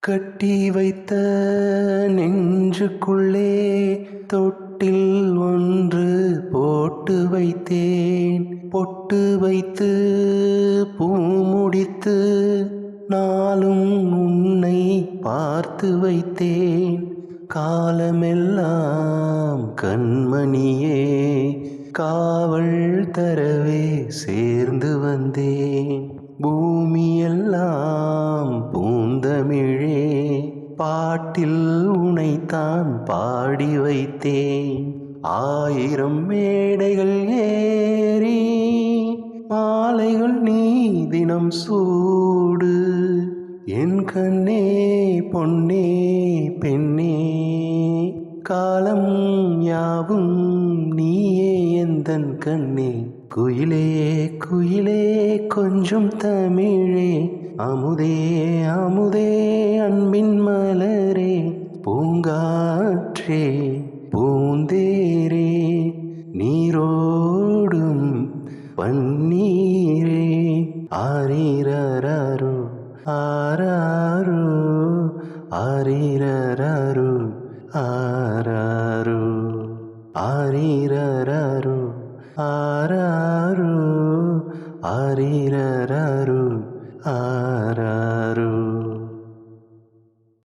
கட்டி வைத்த நெஞ்சுக்குள்ளே தொட்டில் ஒன்று போட்டு வைத்தேன். பொட்டு வைத்து பூ முடித்து நாளும் உன்னை பார்த்து வைத்தேன். காலமெல்லாம் கண்மணியே காவல் தரவே சேர்ந்து வந்தேன். பூமியெல்லாம் பூந்தமிழே பாட்டில் உனைத்தான் பாடி வைத்தேன். 1000 மேடைகள் ஏறி மாலைகள் நீ தினம் சூடு. என் கண்ணே பொன்னே பெண்ணே காலம் யாவும் நீயே எந்தன் கண்ணே. குயிலே குயிலே கொஞ்சம் தமிழே அமுதே அமுதே அன்பின் மலரே பூங்காற்றே பூந்தேரே நீரோடும் பன்னீரே ஆரீரரோ ஆராரோ ஆரீரரோ ஆராரோ ஆரீரரோ ஆராரோ ஆரீரரோ